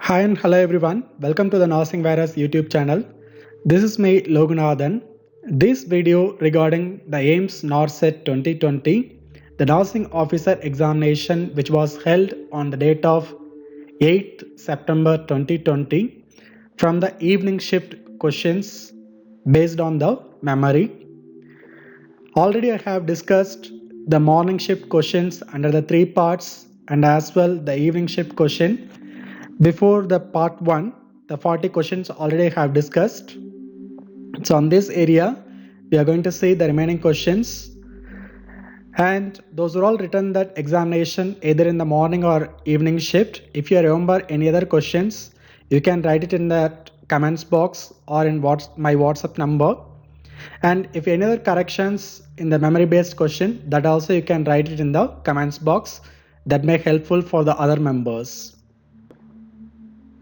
Hi and hello everyone. Welcome to the Nursing Virus YouTube channel. This is me Logunathan. This video regarding the AIMS NORCET 2020, the nursing officer examination which was held on the date of 8th September 2020 from the evening shift questions based on the memory. Already I have discussed the morning shift questions under the three parts and as well the evening shift question. Before the part 1, the 40 questions already have discussed. So on this area, we are going to see the remaining questions. And those are all written that examination either in the morning or evening shift. If you remember any other questions, you can write it in the comments box or in my WhatsApp number. And if any other corrections in the memory based question, that also you can write it in the comments box. That may helpful for the other members.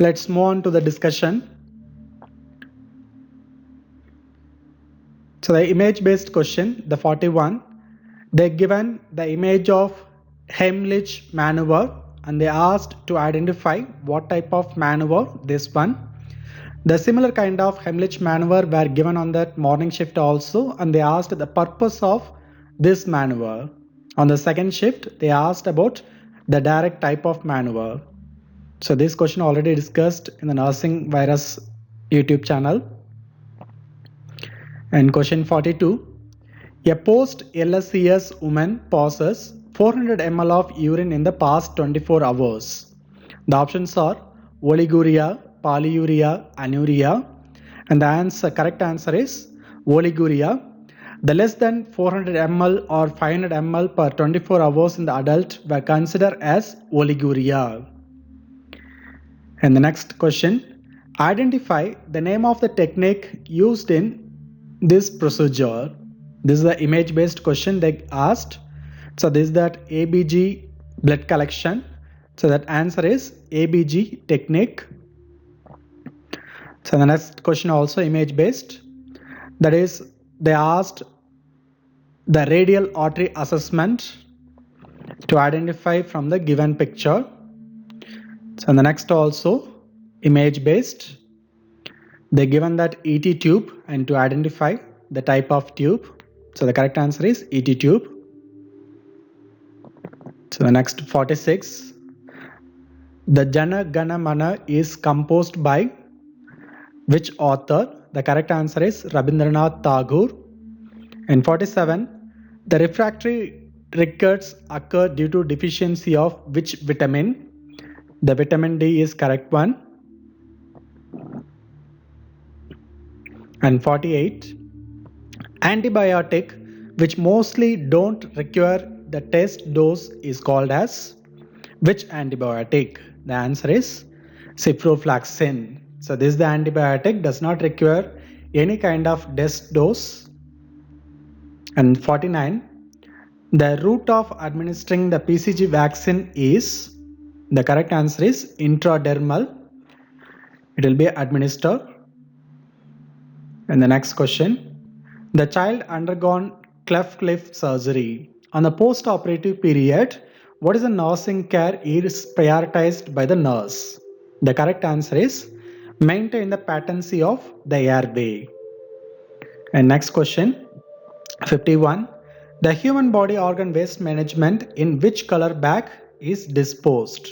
Let's move on to the discussion. So the image based question, the 41, they given the image of Heimlich maneuver and they asked to identify what type of maneuver this one. The similar kind of Heimlich maneuver were given on that morning shift also, and they asked the purpose of this maneuver. On the second shift, they asked about the direct type of maneuver. So this question already discussed in the Nursing Virus YouTube channel. And question 42. A post-LSCS woman passes 400 ml of urine in the past 24 hours. The options are oliguria, polyuria, anuria. And the correct answer is oliguria. The less than 400 ml or 500 ml per 24 hours in the adult were considered as oliguria. And the next question, identify the name of the technique used in this procedure. This is the image based question they asked. So this is that ABG blood collection. So that answer is ABG technique. So the next question also image based. That is they asked the radial artery assessment to identify from the given picture. So the next also image based. They given that ET tube and to identify the type of tube. So the correct answer is ET tube. So the next 46. The Jana Gana Mana is composed by which author? The correct answer is Rabindranath Tagore. And 47. The refractory rickets occur due to deficiency of which vitamin? The vitamin D is correct one. And 48. Antibiotic which mostly don't require the test dose is called as which antibiotic? The answer is ciprofloxacin. So this is the antibiotic does not require any kind of test dose. And 49. The route of administering the PCG vaccine is, the correct answer is intradermal. It will be administered. And the next question. The child undergone cleft lip surgery. On the post-operative period, what is the nursing care is prioritized by the nurse? The correct answer is maintain the patency of the airway. And next question, 51. The human body organ waste management in which color bag is disposed?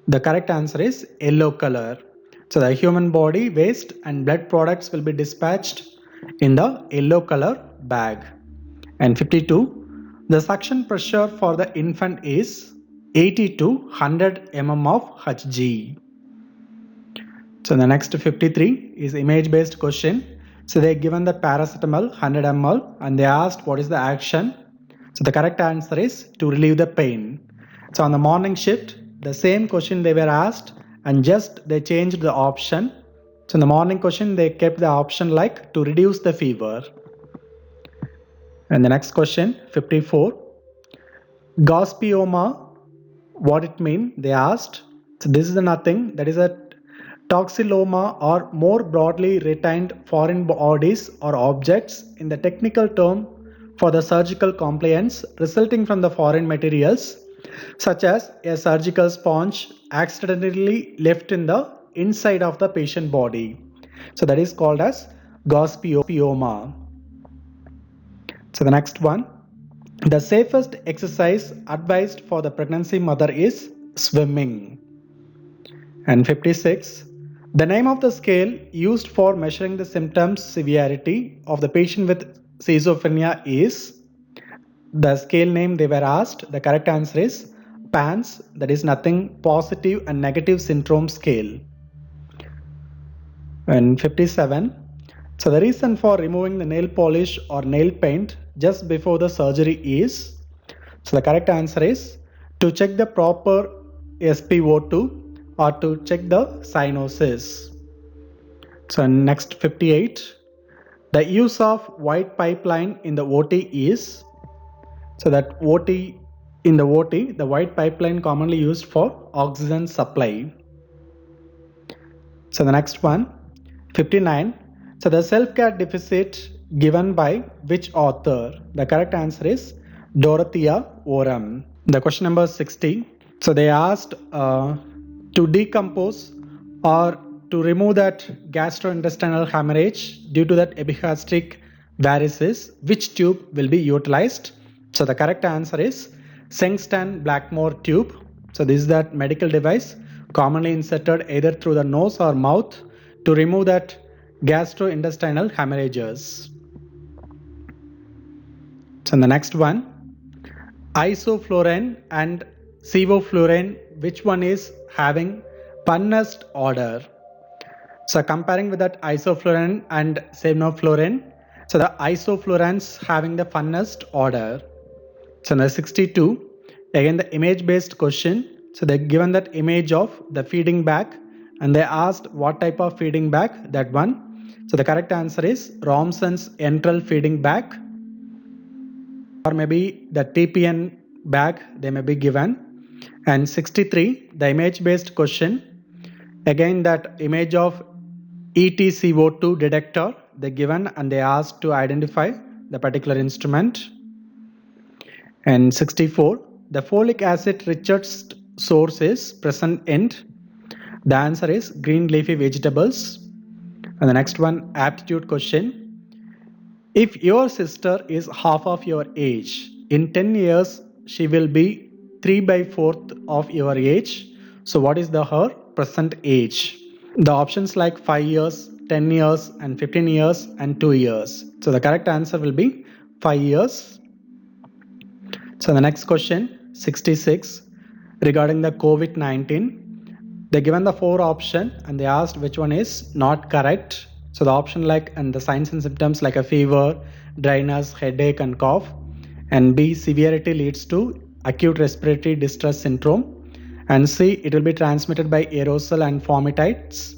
The correct answer is yellow color. So the human body waste and blood products will be dispatched in the yellow color bag. And 52. The suction pressure for the infant is 80 to 100 mm of Hg. So the next 53 is image based question. So they given the paracetamol 100 ml and they asked what is the action. So the correct answer is to relieve the pain. So on the morning shift, the same question they were asked and just they changed the option. So in the morning question, they kept the option like to reduce the fever. And the next question, 54. Gospeoma, what it mean? They asked. So this is nothing. That is a toxiloma or more broadly retained foreign bodies or objects in the technical term for the surgical compliance resulting from the foreign materials such as a surgical sponge accidentally left in the inside of the patient body. So that is called as gospeoma. So the next one, the safest exercise advised for the pregnancy mother is swimming. And 56, the name of the scale used for measuring the symptoms severity of the patient with schizophrenia is, the scale name they were asked, the correct answer is PANS, that is nothing positive and negative syndrome scale. And 57, so the reason for removing the nail polish or nail paint just before the surgery is, so the correct answer is to check the proper SpO2 or to check the cyanosis. So next 58, the use of white pipeline in the OT is, so that OT, in the OT, the white pipeline commonly used for oxygen supply. So the next one, 59, so the self-care deficit given by which author? The correct answer is Dorothea Oram. The question number 60, so they asked to decompose or to remove that gastrointestinal hemorrhage due to that epigastric varices, which tube will be utilized? So the correct answer is Sengstack Blackmore tube. So this is that medical device commonly inserted either through the nose or mouth to remove that gastrointestinal hemorrhages. So the next one, isoflurane and sevoflurane, which one is having funnest order? So comparing with that isoflurane and sevoflurane, so the isofluranes having the funnest order. So now 62, again the image based question. So they given that image of the feeding bag and they asked what type of feeding bag, that one. So the correct answer is Romson's enteral feeding bag, or maybe the TPN bag they may be given. And 63, the image based question, again that image of EtCO2 detector they given and they asked to identify the particular instrument. And 64, the folic acid richest source is present in, the answer is green leafy vegetables. And the next one, aptitude question, if your sister is half of your age, in 10 years she will be 3/4 of your age. So what is her present age? The options like 5 years, 10 years and 15 years and 2 years. So the correct answer will be 5 years. So the next question, 66, regarding the COVID-19, they given the 4 option and they asked which one is not correct. So the option like and the signs and symptoms like a fever, dryness, headache and cough, and B, severity leads to acute respiratory distress syndrome, and C, it will be transmitted by aerosol and formatites,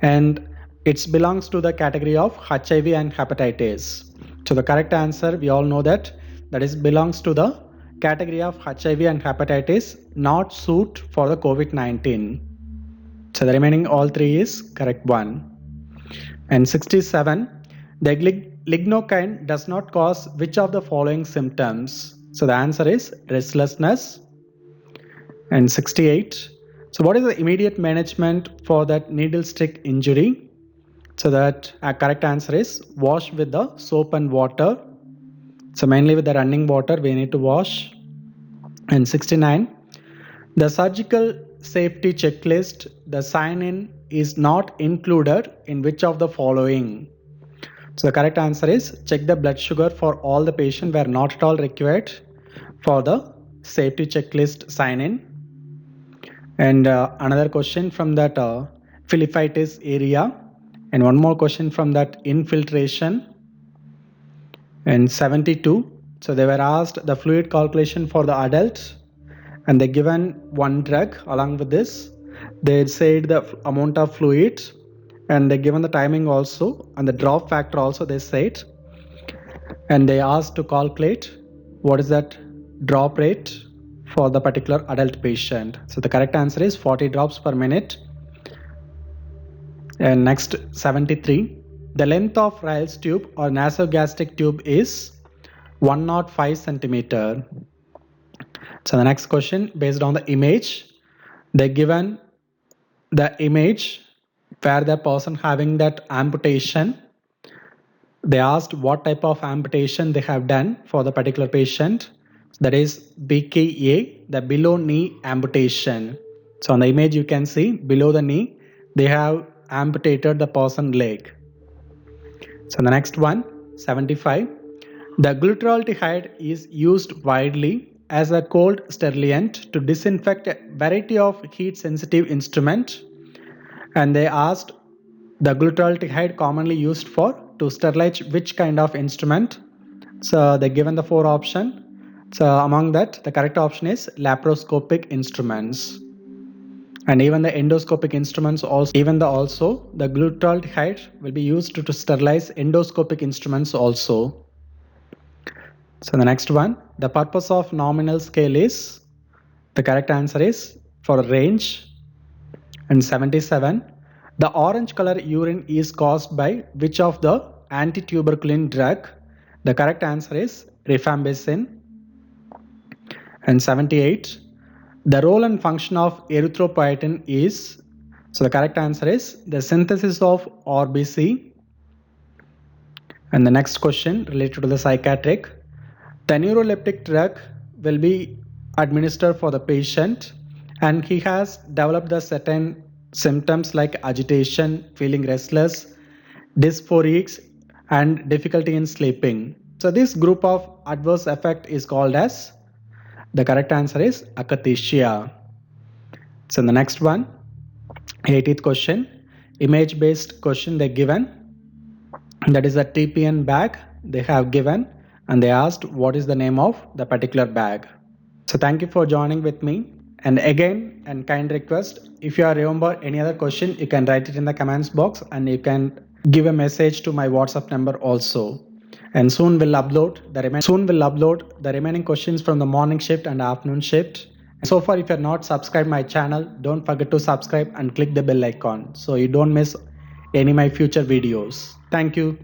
and it belongs to the category of HIV and hepatitis. So the correct answer, we all know that is belongs to the category of HIV and hepatitis, not suit for the COVID-19. So the remaining all 3 is correct one. And 67, the lignocaine does not cause which of the following symptoms? So the answer is restlessness. And 68, so what is the immediate management for that needle stick injury? So that correct answer is wash with the soap and water. So mainly with the running water we need to wash. And 69, the surgical safety checklist, the sign-in is not included in which of the following? So the correct answer is check the blood sugar for all the patients were not at all required for the safety checklist sign-in. And another question from that phyllitis area, and one more question from that infiltration. And 72, so they were asked the fluid calculation for the adult and they given one drug along with this. They said the amount of fluid and they given the timing also and the drop factor also they said, and they asked to calculate what is that drop rate for the particular adult patient. So the correct answer is 40 drops per minute. And next 73, the length of Ryle's tube or nasogastric tube is 105 centimeter. So the next question, based on the image, they given the image where the person having that amputation, they asked what type of amputation they have done for the particular patient. That is BKA, the below knee amputation. So on the image you can see below the knee, they have amputated the person leg. So the next one, 75. The glutaraldehyde is used widely as a cold sterilant to disinfect a variety of heat sensitive instruments, and they asked the glutaraldehyde commonly used for to sterilize which kind of instrument. So they given the four option. So among that, the correct option is laparoscopic instruments. And even the endoscopic instruments also, the glutaraldehyde will be used to sterilize endoscopic instruments also. So the next one, the purpose of nominal scale is, the correct answer is for range. And 77, the orange color urine is caused by which of the antituberculin drug? The correct answer is rifampicin. And 78, the role and function of erythropoietin is, so the correct answer is the synthesis of RBC. And the next question related to the psychiatric, the neuroleptic drug will be administered for the patient and he has developed the certain symptoms like agitation, feeling restless, dysphorics, and difficulty in sleeping. So this group of adverse effect is called as, the correct answer is akathisia. So the next one, 80th question, image based question they given, that is a TPN bag they have given, and they asked what is the name of the particular bag. So thank you for joining with me. And again, and kind request, if you remember any other question, you can write it in the comments box and you can give a message to my WhatsApp number also. And soon we'll upload the remaining questions from the morning shift and afternoon shift. So far, if you're not subscribed my channel, don't forget to subscribe and click the bell icon so you don't miss any of my future videos. Thank you.